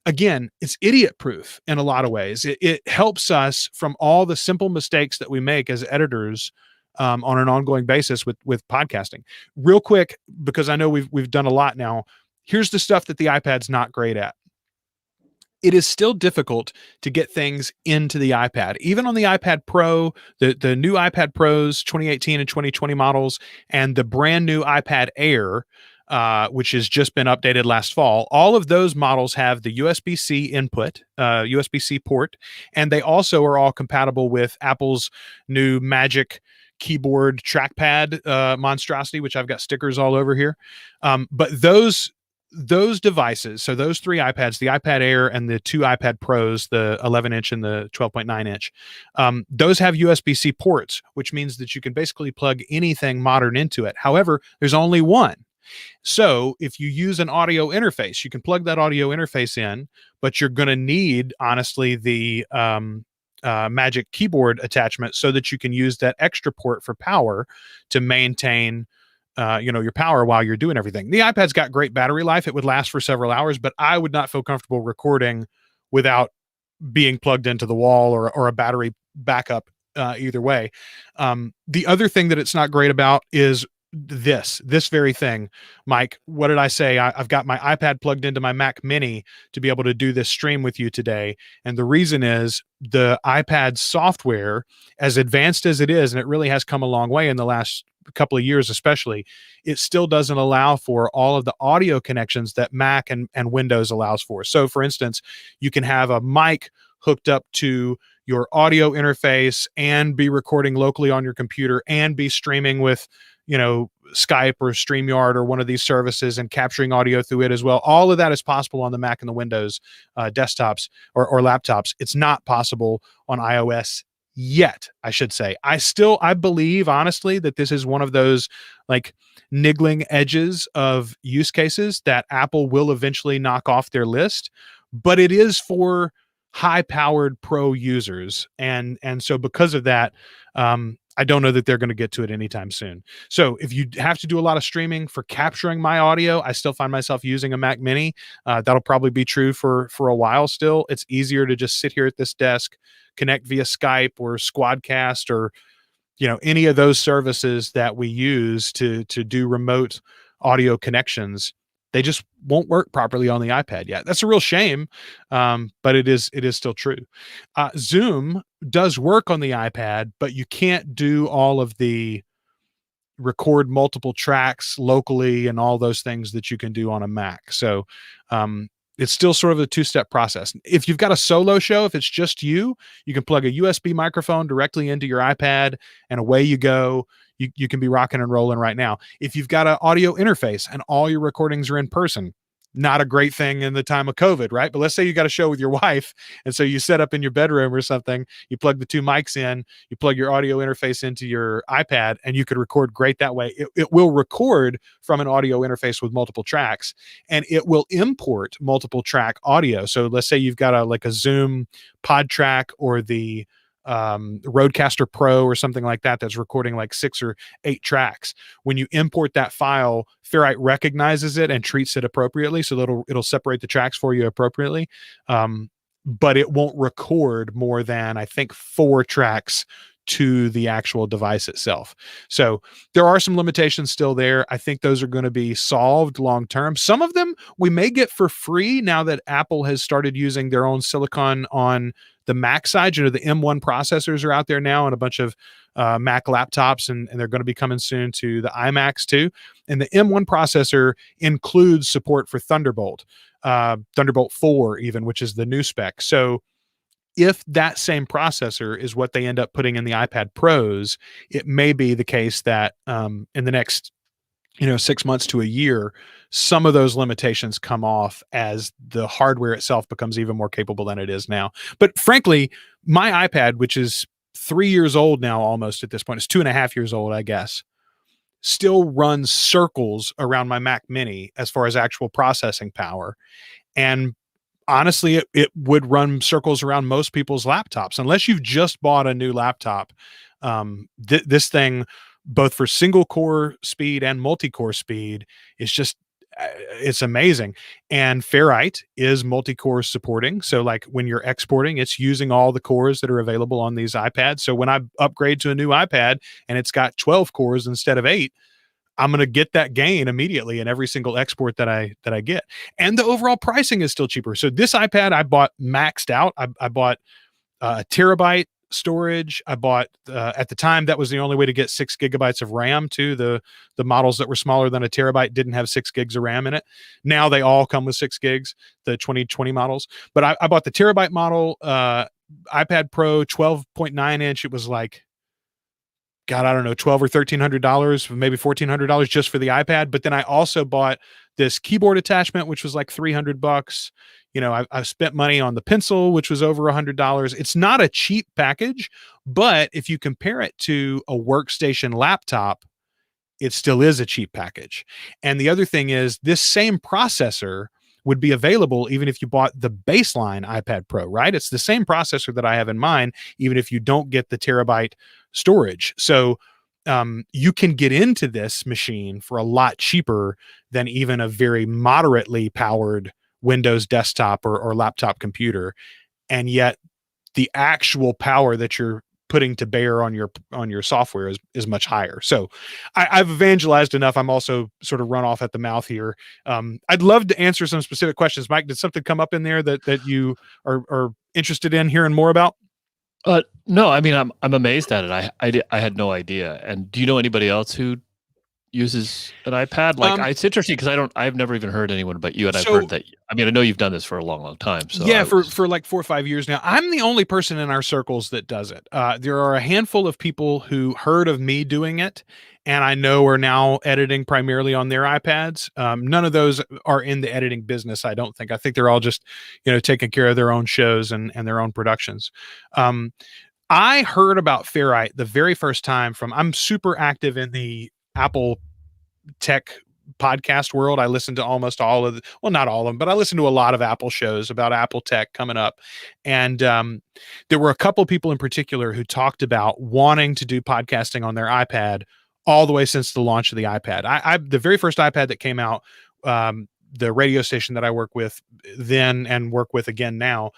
again, it's idiot proof in a lot of ways. It helps us from all the simple mistakes that we make as editors on an ongoing basis with podcasting. Real quick, because I know we've done a lot now. Here's the stuff that the iPad's not great at. It is still difficult to get things into the iPad. Even on the iPad Pro, the new iPad Pros, 2018 and 2020 models, and the brand new iPad Air, which has just been updated last fall, all of those models have the USB-C input, USB-C port, and they also are all compatible with Apple's new Magic Keyboard Trackpad monstrosity, which I've got stickers all over here. But those devices, so those three iPads, the iPad Air and the two iPad Pros, the 11-inch and the 12.9-inch, those have USB-C ports, which means that you can basically plug anything modern into it. However, there's only one. So if you use an audio interface, you can plug that audio interface in, but you're going to need, honestly, the Magic Keyboard attachment so that you can use that extra port for power to maintain your power while you're doing everything. The iPad's got great battery life. It would last for several hours, but I would not feel comfortable recording without being plugged into the wall or a battery backup either way. The other thing that it's not great about is this very thing. Mike, what did I say? I've got my iPad plugged into my Mac Mini to be able to do this stream with you today. And the reason is the iPad software, as advanced as it is, and it really has come a long way in the last couple of years especially, it still doesn't allow for all of the audio connections that Mac and Windows allows for. So for instance, you can have a mic hooked up to your audio interface and be recording locally on your computer and be streaming with Skype or StreamYard or one of these services and capturing audio through it as well. All of that is possible on the Mac and the Windows desktops or laptops. It's not possible on iOS yet, I should say. I believe honestly that this is one of those like niggling edges of use cases that Apple will eventually knock off their list, but it is for high-powered pro users, and so because of that, I don't know that they're going to get to it anytime soon. So if you have to do a lot of streaming for capturing my audio, I still find myself using a Mac Mini. That'll probably be true for a while still. It's easier to just sit here at this desk, connect via Skype or Squadcast or any of those services that we use to do remote audio connections. They just won't work properly on the iPad yet. That's a real shame, but it is still true. Zoom does work on the iPad, but you can't do all of the record multiple tracks locally and all those things that you can do on a Mac. So it's still sort of a two-step process. If you've got a solo show, if it's just you, you can plug a USB microphone directly into your iPad and away you go. You can be rocking and rolling right now. If you've got an audio interface and all your recordings are in person, not a great thing in the time of COVID, right? But let's say you got a show with your wife, and so you set up in your bedroom or something, you plug the two mics in, you plug your audio interface into your iPad, and you could record great that way. It will record from an audio interface with multiple tracks, and it will import multiple track audio. So let's say you've got a Zoom pod track or the Rodecaster Pro or something like that that's recording like 6 or 8 tracks. When you import that file, Ferrite recognizes it and treats it appropriately, so it'll separate the tracks for you appropriately. But it won't record more than, I think, 4 tracks to the actual device itself. So there are some limitations still there. I think those are going to be solved long term. Some of them we may get for free now that Apple has started using their own silicon on the Mac side. The M1 processors are out there now on a bunch of Mac laptops, and they're going to be coming soon to the iMacs too. And the M1 processor includes support for Thunderbolt 4 even, which is the new spec. So if that same processor is what they end up putting in the iPad Pros, it may be the case that in the next 6 months to a year, some of those limitations come off as the hardware itself becomes even more capable than it is now. But frankly, my iPad, which is 3 years old now, almost at this point, it's 2.5 years old, I guess, still runs circles around my Mac Mini as far as actual processing power. And honestly, it would run circles around most people's laptops, unless you've just bought a new laptop. This thing, both for single core speed and multi-core speed, is just it's amazing. And Ferrite is multi-core supporting. So like when you're exporting, it's using all the cores that are available on these iPads. So when I upgrade to a new iPad and it's got 12 cores instead of 8, I'm going to get that gain immediately in every single export that I get. And the overall pricing is still cheaper. So this iPad I bought maxed out. I bought a terabyte storage. I bought at the time that was the only way to get 6 gigabytes of RAM too. The models that were smaller than a terabyte didn't have 6 gigs of RAM in it. Now they all come with 6 gigs, the 2020 models. But I bought the terabyte model, iPad Pro 12.9 inch. It was like, God, I don't know, $1,200 or $1,300, maybe $1,400 just for the iPad. But then I also bought this keyboard attachment, which was like $300. I've spent money on the pencil, which was over $100. It's not a cheap package, but if you compare it to a workstation laptop, it still is a cheap package. And the other thing is, this same processor would be available even if you bought the baseline iPad Pro, right? It's the same processor that I have in mind, even if you don't get the terabyte storage. So you can get into this machine for a lot cheaper than even a very moderately powered Windows desktop or laptop computer. And yet the actual power that you're putting to bear on your software is much higher. So I've evangelized enough. I'm also sort of run off at the mouth here. I'd love to answer some specific questions. Mike, did something come up in there that you are interested in hearing more about? No, I mean, I'm amazed at it. I had no idea. And do you know anybody else who uses an iPad? Like, it's interesting because I've never even heard anyone but you, and I've heard that. I mean, I know you've done this for a long, long time. So yeah, for like 4 or 5 years now. I'm the only person in our circles that does it. There are a handful of people who heard of me doing it, and I know are now editing primarily on their iPads. None of those are in the editing business, I don't think. I think they're all just, taking care of their own shows and their own productions. I heard about Ferrite the very first time I'm super active in the Apple tech podcast world. I listen to almost all of not all of them, but I listen to a lot of Apple shows about Apple tech coming up. And there were a couple of people in particular who talked about wanting to do podcasting on their iPad all the way since the launch of the iPad. The very first iPad that came out, the radio station that I work with then and work with again now,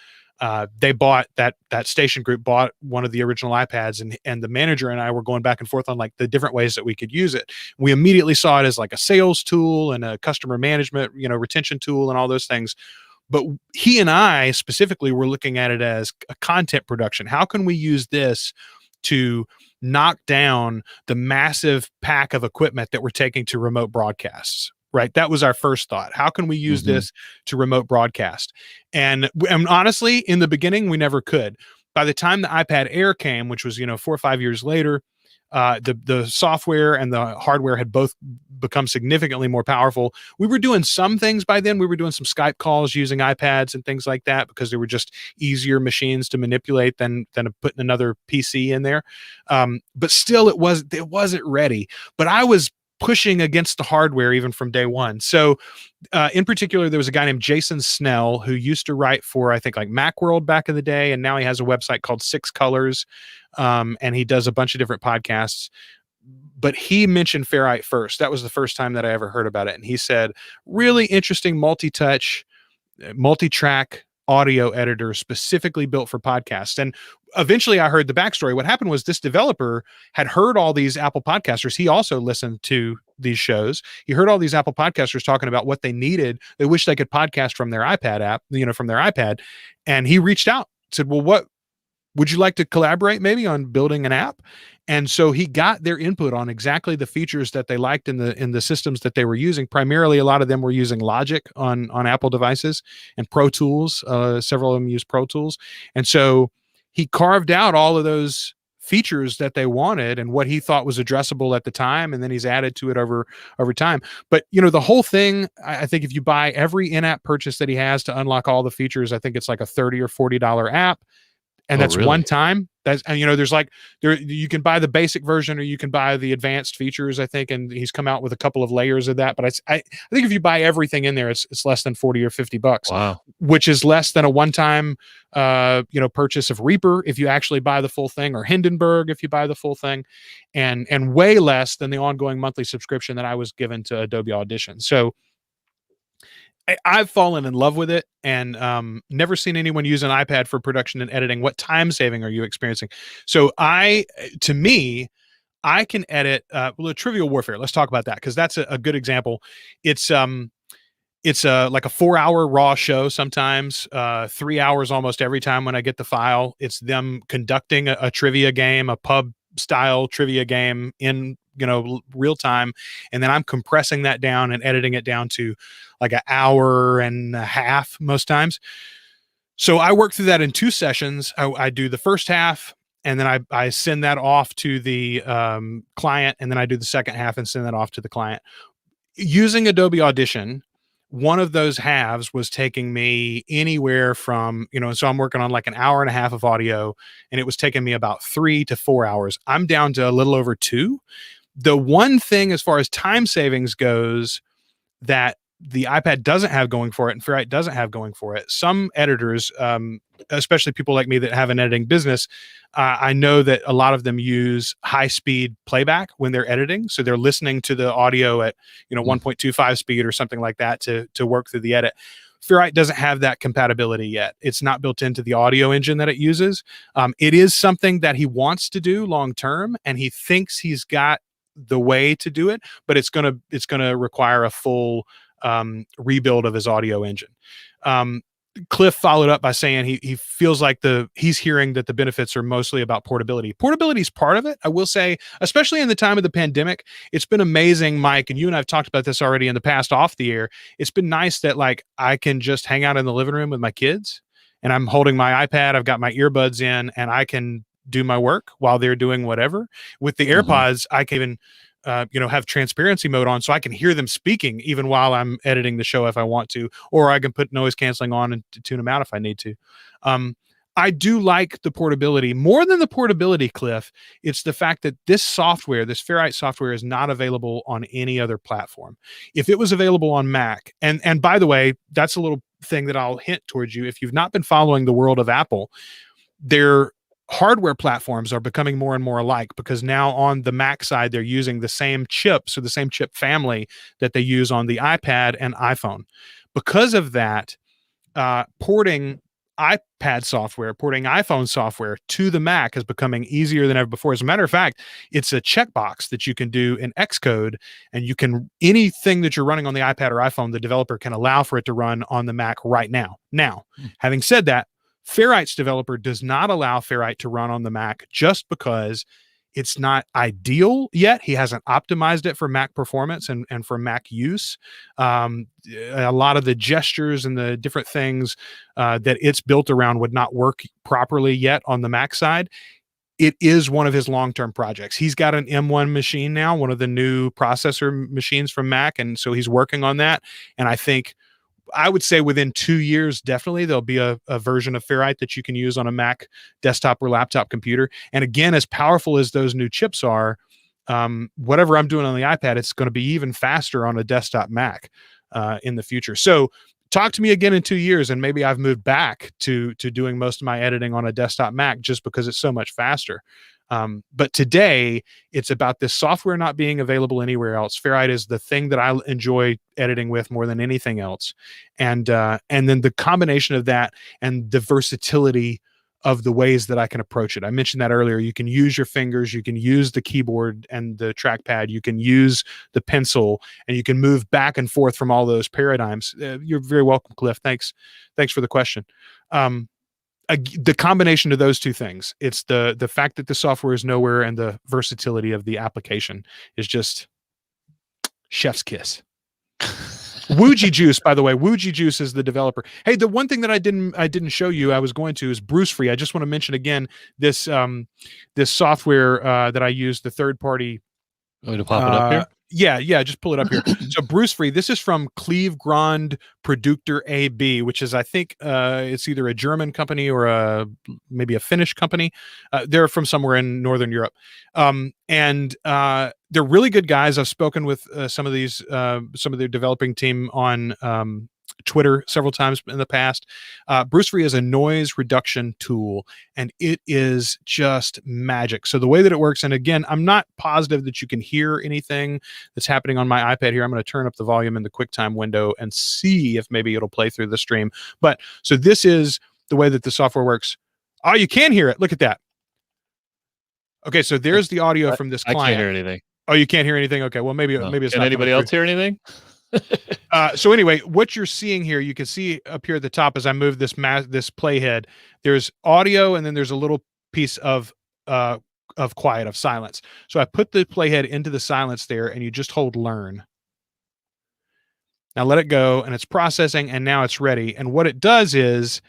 they bought that station group bought one of the original iPads, and the manager and I were going back and forth on like the different ways that we could use it. We immediately saw it as like a sales tool and a customer management, retention tool and all those things. But he and I specifically were looking at it as a content production. How can we use this to knock down the massive pack of equipment that we're taking to remote broadcasts. Right. That was our first thought. How can we use this to remote broadcast? And honestly, in the beginning, we never could. By the time the iPad Air came, which was, 4 or 5 years later, the software and the hardware had both become significantly more powerful. We were doing some things by then. We were doing some Skype calls using iPads and things like that because they were just easier machines to manipulate than putting another PC in there. But still, it wasn't ready. But I was pushing against the hardware even from day one. So in particular, there was a guy named Jason Snell who used to write for, I think, like Macworld back in the day. And now he has a website called Six Colors. And he does a bunch of different podcasts. But he mentioned Ferrite first. That was the first time that I ever heard about it. And he said, really interesting multi-touch, multi-track audio editor specifically built for podcasts. And eventually I heard the backstory. What happened was this developer had heard all these Apple podcasters. He also listened to these shows. He heard all these Apple podcasters talking about what they needed. They wish they could podcast from their iPad app, from their iPad. And he reached out, said, well, what would you like to collaborate maybe on building an app? And so he got their input on exactly the features that they liked in the systems that they were using. Primarily, a lot of them were using Logic on Apple devices and Pro Tools. Several of them use Pro Tools. And so he carved out all of those features that they wanted and what he thought was addressable at the time. And then he's added to it over time. But, the whole thing, I think if you buy every in-app purchase that he has to unlock all the features, I think it's like a $30 or $40 app. And that's really one time. There's you can buy the basic version or you can buy the advanced features, I think. And he's come out with a couple of layers of that. But I think if you buy everything in there, it's less than $40 or $50. Wow. Which is less than a one-time, purchase of Reaper if you actually buy the full thing, or Hindenburg if you buy the full thing, and way less than the ongoing monthly subscription that I was given to Adobe Audition. So I've fallen in love with it, and never seen anyone use an iPad for production and editing. What time saving are you experiencing? So to me, I can edit Trivial Warfare. Let's talk about that because that's a good example. It's like a 4-hour raw show sometimes, 3 hours almost every time when I get the file. It's them conducting a trivia game, a pub style trivia game in real time, and then I'm compressing that down and editing it down to like an hour and a half most times. So I work through that in 2 sessions. I do the first half, and then I send that off to the client, and then I do the second half and send that off to the client using Adobe Audition. One of those halves was taking me anywhere from, so I'm working on like an hour and a half of audio, and it was taking me about 3 to 4 hours. I'm down to a little over 2. The one thing as far as time savings goes that the iPad doesn't have going for it and Ferrite doesn't have going for it, some editors, especially people like me that have an editing business, I know that a lot of them use high-speed playback when they're editing. So they're listening to the audio at 1.25 speed or something like that to work through the edit. Ferrite doesn't have that compatibility yet. It's not built into the audio engine that it uses. It is something that he wants to do long-term, and he thinks he's got the way to do it, but it's gonna require a full rebuild of his audio engine. Cliff followed up by saying he feels like he's hearing that the benefits are mostly about portability. Portability is part of it. I will say, especially in the time of the pandemic, it's been amazing, Mike, and you and I've talked about this already in the past off the air. It's been nice that like I can just hang out in the living room with my kids, and I'm holding my iPad. I've got my earbuds in, and I can do my work while they're doing whatever. With the AirPods, I can even have transparency mode on so I can hear them speaking even while I'm editing the show if I want to, or I can put noise canceling on and tune them out if I need to. I do like the portability. More than the portability, Cliff, it's the fact that this software, this Ferrite software, is not available on any other platform. If it was available on Mac, and by the way, that's a little thing that I'll hint towards you. If you've not been following the world of Apple, their hardware platforms are becoming more and more alike, because now on the Mac side, they're using the same chips or the same chip family that they use on the iPad and iPhone. Because of that, porting iPad software, porting iPhone software to the Mac is becoming easier than ever before. As a matter of fact, it's a checkbox that you can do in Xcode, and you can, anything that you're running on the iPad or iPhone, the developer can allow for it to run on the Mac right now. Now, having said that, Ferrite's developer does not allow Ferrite to run on the Mac just because it's not ideal yet. He hasn't optimized it for Mac performance and for Mac use. A lot of the gestures and the different things that it's built around would not work properly yet on the Mac side. It is one of his long-term projects. He's got an M1 machine now, one of the new processor machines from Mac, and so he's working on that. And I would say within 2 years, definitely there'll be a version of Ferrite that you can use on a Mac desktop or laptop computer. And again, as powerful as those new chips are, whatever I'm doing on the iPad, it's going to be even faster on a desktop Mac in the future. So talk to me again in 2 years, and maybe I've moved back to doing most of my editing on a desktop Mac just because it's so much faster. But today, it's about this software not being available anywhere else. Ferrite is the thing that I enjoy editing with more than anything else. And then the combination of that and the versatility of the ways that I can approach it. I mentioned that earlier. You can use your fingers, you can use the keyboard and the trackpad, you can use the pencil, and you can move back and forth from all those paradigms. You're very welcome, Cliff. Thanks for the question. The combination of those two things, it's the fact that the software is nowhere and the versatility of the application is just chef's kiss. Wooji Juice, by the way, Wooji Juice is the developer. Hey, the one thing that I didn't show you, I was going to, is Bruce Free. I just want to mention again this this software that I use, the third party. Want me to pop it up here? Yeah, just pull it up here. So Bruce Free, this is from Cleve Grand Produkter AB, which is, I think, it's either a German company or maybe a Finnish company. They're from somewhere in Northern Europe. And they're really good guys. I've spoken with some of their developing team on Twitter several times in the past. Bruce Free is a noise reduction tool, and it is just magic. So the way that it works, and again, I'm not positive that you can hear anything that's happening on my iPad here. I'm going to turn up the volume in the QuickTime window and see if maybe it'll play through the stream. But so this is the way that the software works. Oh, you can hear it. Look at that. Okay, so there's the audio from this client. I can't hear anything. Oh, you can't hear anything? Okay, well, maybe it's Can not anybody else hear anything? So anyway, what you're seeing here, you can see up here at the top as I move this playhead, there's audio and then there's a little piece of quiet, of silence. So I put the playhead into the silence there, and you just hold learn. Now let it go, and it's processing, and now it's ready. And what it does is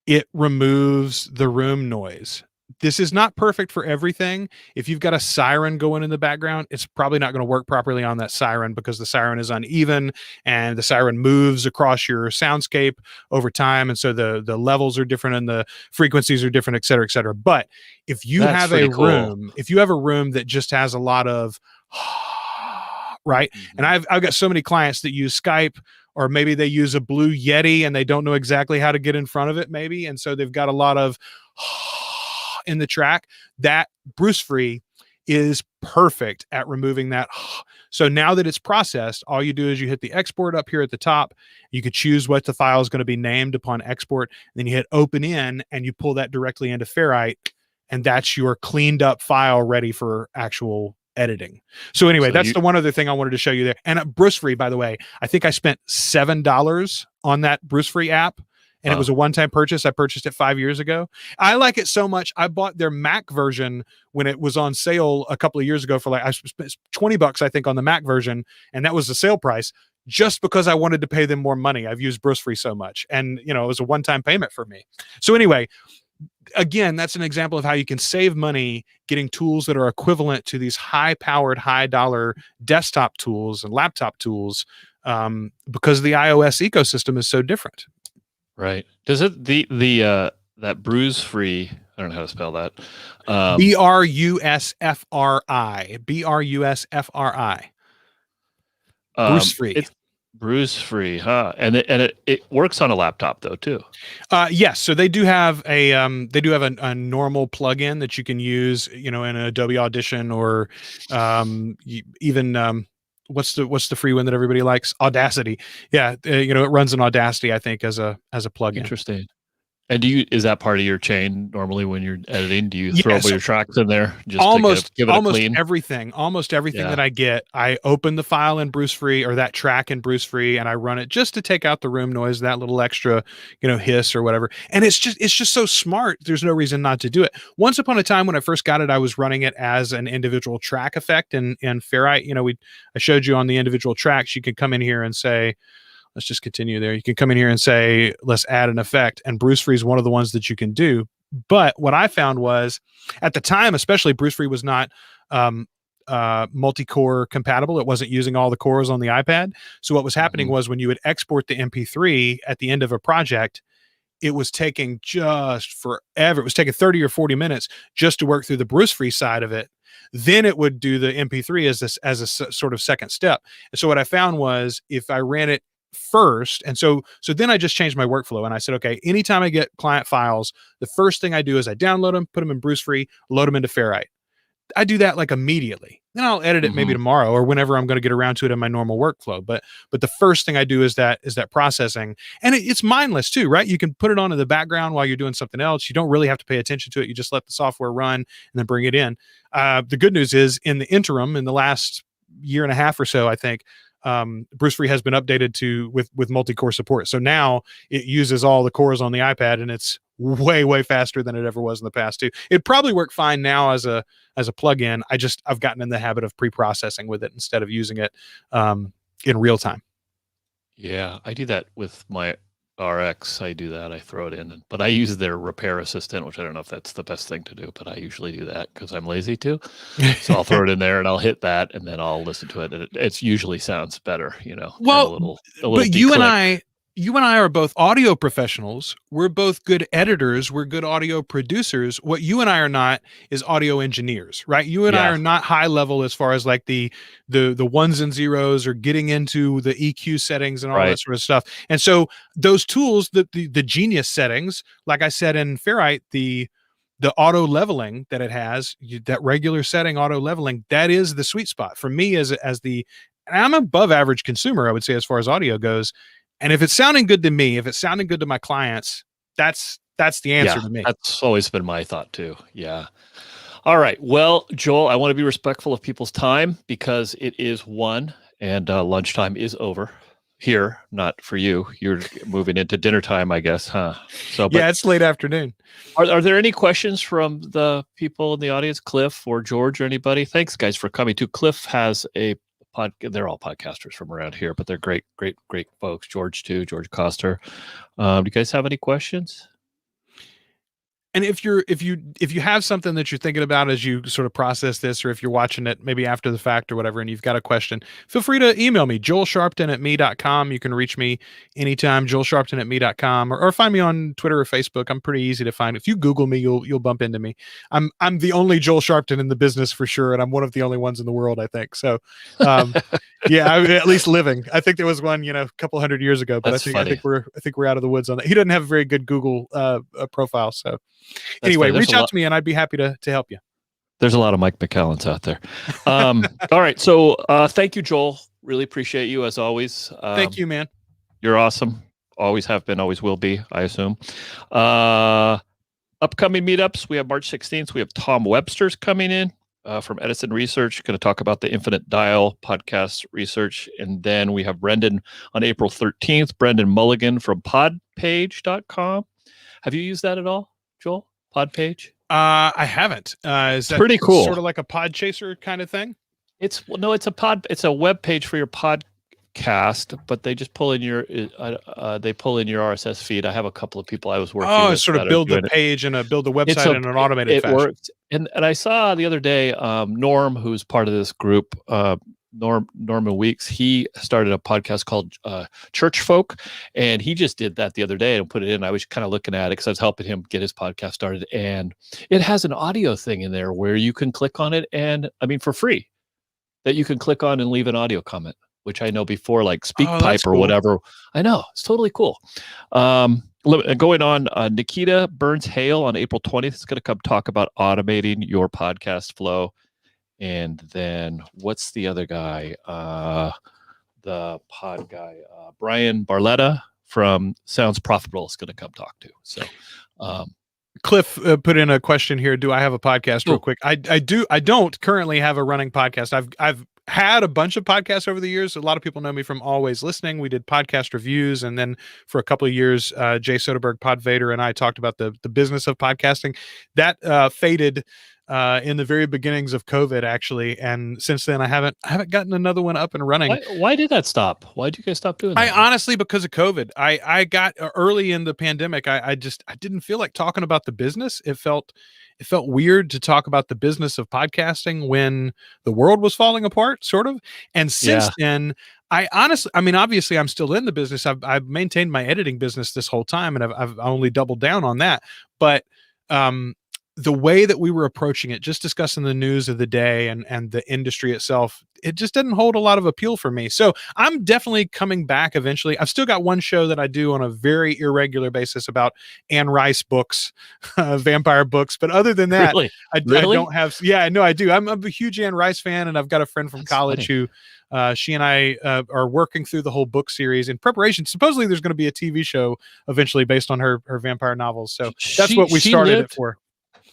it removes the room noise. This is not perfect for everything. If you've got a siren going in the background, it's probably not going to work properly on that siren because the siren is uneven and the siren moves across your soundscape over time. And so the levels are different and the frequencies are different, et cetera, et cetera. But if you have a room, if you have a room that just has a lot of right. Mm-hmm. And I've got so many clients that use Skype, or maybe they use a Blue Yeti and they don't know exactly how to get in front of it, maybe. And so they've got a lot of in the track. That Bruce Free is perfect at removing that. So now that it's processed, all you do is you hit the export up here at the top. You could choose what the file is going to be named upon export. Then you hit open in and you pull that directly into Ferrite. And that's your cleaned up file ready for actual editing. So anyway, that's the one other thing I wanted to show you there. And Bruce Free, by the way, I think I spent $7 on that Bruce Free app. And it was a one-time purchase. I purchased it 5 years ago. I like it so much. I bought their Mac version when it was on sale a couple of years ago for I spent $20, I think, on the Mac version. And that was the sale price just because I wanted to pay them more money. I've used Bruce Free so much. And, it was a one-time payment for me. So anyway, again, that's an example of how you can save money getting tools that are equivalent to these high-powered, high-dollar desktop tools and laptop tools because the iOS ecosystem is so different. Right. Does it that Bruce Free? I don't know how to spell that. BRUSFRI. BRUSFRI. Bruce Free. It's Bruce Free, huh? And it works on a laptop though too. Yes. So they do have a normal plugin that you can use, in Adobe Audition or even what's the free one that everybody likes? Audacity. Yeah, it runs in Audacity, I think, as a plugin. Interesting. And is that part of your chain normally when you're editing? Do you throw Yes. all your tracks in there just Almost to give it a clean? almost everything Yeah. that I get, I open the file in Bruce Free or that track in Bruce Free, and I run it just to take out the room noise, that little extra, hiss or whatever. And it's just so smart. There's no reason not to do it. Once upon a time when I first got it, I was running it as an individual track effect in Ferrite. I showed you on the individual tracks, you could come in here and say, let's just continue there. You can come in here and say, let's add an effect. And Bruce Free is one of the ones that you can do. But what I found was at the time, especially Bruce Free was not multi-core compatible. It wasn't using all the cores on the iPad. So what was happening was when you would export the MP3 at the end of a project, it was taking just forever. It was taking 30 or 40 minutes just to work through the Bruce Free side of it. Then it would do the MP3 as a sort of second step. And so what I found was if I ran it first, and so then I just changed my workflow and I said, okay, anytime I get client files, the first thing I do is I download them, put them in Bruce Free, load them into Ferrite. I do that like immediately. Then I'll edit it maybe tomorrow or whenever I'm going to get around to it in my normal workflow. But the first thing I do is that processing, and it's mindless too, right? You can put it on in the background while you're doing something else. You don't really have to pay attention to it. You just let the software run and then bring it in. The good news is in the interim, in the last year and a half or so, I think Bruce Free has been updated to with multi-core support. So now it uses all the cores on the iPad, and it's way faster than it ever was in the past too. It'd probably work fine now as a plugin. I've gotten in the habit of pre-processing with it instead of using it in real time. Yeah, I do that with my RX. I do that. I throw it in, but I use their repair assistant, which I don't know if that's the best thing to do, but I usually do that because I'm lazy too. So I'll throw it in there and I'll hit that, and then I'll listen to it. And it usually sounds better, Well, a little but you and I are both audio professionals. We're both good editors. We're good audio producers. What you and I are not is audio engineers, right? You and I are not high level as far as like the ones and zeros or getting into the EQ settings and all that sort of stuff. And so those tools, the genius settings, like I said in Ferrite, the auto leveling that it has, that regular setting auto leveling, that is the sweet spot for me and I'm above average consumer, I would say, as far as audio goes. And if it's sounding good to me, if it's sounding good to my clients, that's the answer to me. That's always been my thought too. Yeah. All right. Well, Joel, I want to be respectful of people's time because it is 1 and lunchtime is over here. Not for you. You're moving into dinner time, I guess, huh? So, yeah, it's late afternoon. Are there any questions from the people in the audience, Cliff or George or anybody? Thanks, guys, for coming too. Cliff has a they're all podcasters from around here, but they're great folks. George too, George Coster. Do you guys have any questions? And if you have something that you're thinking about as you sort of process this, or if you're watching it maybe after the fact or whatever, and you've got a question, feel free to email me, joelsharpton@me.com. You can reach me anytime, joelsharpton@me.com, or find me on Twitter or Facebook. I'm pretty easy to find. If you Google me, you'll bump into me. I'm the only Joel Sharpton in the business for sure, and I'm one of the only ones in the world, I think. So, yeah, at least living. I think there was one, a couple hundred years ago, but I think we're out of the woods on that. He doesn't have a very good Google profile, so. Anyway, reach out to me and I'd be happy to help you. There's a lot of Mike McCallens out there. All right. So thank you, Joel. Really appreciate you as always. Thank you, man. You're awesome. Always have been, always will be, I assume. Upcoming meetups. We have March 16th. We have Tom Webster's coming in from Edison Research, going to talk about the Infinite Dial podcast research. And then we have Brendan on April 13th, Brendan Mulligan from podpage.com. Have you used that at all, Joel? Podpage? I haven't. Is that pretty cool? Sort of like a pod chaser kind of thing? It's a web page for your podcast, but they just pull in your RSS feed. I have a couple of people I was working with. Sort of build the page and build the website in an automated fashion. It works. And I saw the other day Norm, who's part of this group, Norman Weeks, he started a podcast called Church Folk, and he just did that the other day and put it in. I was kind of looking at it because I was helping him get his podcast started, and it has an audio thing in there where you can click on it, and for free, that you can click on and leave an audio comment, which I know before, like SpeakPipe or whatever. I know, it's totally cool. Going on, Nikita Burns Hale on April 20th is going to come talk about automating your podcast flow. And then what's the other guy? The pod guy, Brian Barletta from Sounds Profitable is going to come talk to. So, Cliff put in a question here. Do I have a podcast? Real quick. I do. I don't currently have a running podcast. I've had a bunch of podcasts over the years. A lot of people know me from Always Listening. We did podcast reviews, and then for a couple of years, Jay Soderbergh, Pod Vader, and I talked about the business of podcasting. That faded in the very beginnings of COVID, actually, and since then I haven't gotten another one up and running. Why did that stop? Why did you guys stop doing that? Honestly, because of COVID. I got early in the pandemic. I didn't feel like talking about the business. It felt weird to talk about the business of podcasting when the world was falling apart, sort of. And since then, obviously I'm still in the business. I've maintained my editing business this whole time, and I've only doubled down on that. But the way that we were approaching it, just discussing the news of the day and the industry itself, it just didn't hold a lot of appeal for me. So I'm definitely coming back eventually. I've still got one show that I do on a very irregular basis about Anne Rice books, vampire books. But other than that, Really? I don't have. Yeah, no, I do. I'm a huge Anne Rice fan, and I've got a friend from college who she and I are working through the whole book series in preparation. Supposedly there's going to be a TV show eventually based on her vampire novels. So that's what we started it for.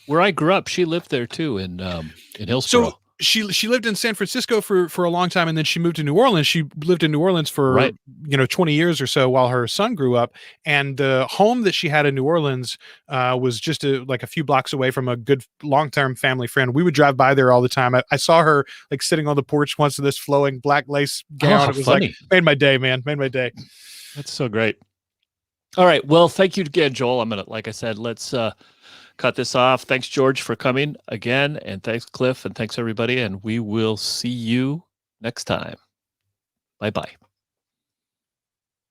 Where I grew up, she lived there too in Hillsborough. So she lived in San Francisco for a long time, and then she moved to New Orleans. She lived in New Orleans for 20 years or so while her son grew up. And the home that she had in New Orleans was just like a few blocks away from a good long-term family friend. We would drive by there all the time. I saw her like sitting on the porch once in this flowing black lace gown. It was funny. Like made my day, man. Made my day. That's so great. All right. Well, thank you again, Joel. I'm gonna, like I said, let's cut this off. Thanks, George, for coming again. And thanks, Cliff. And thanks, everybody. And we will see you next time. Bye-bye.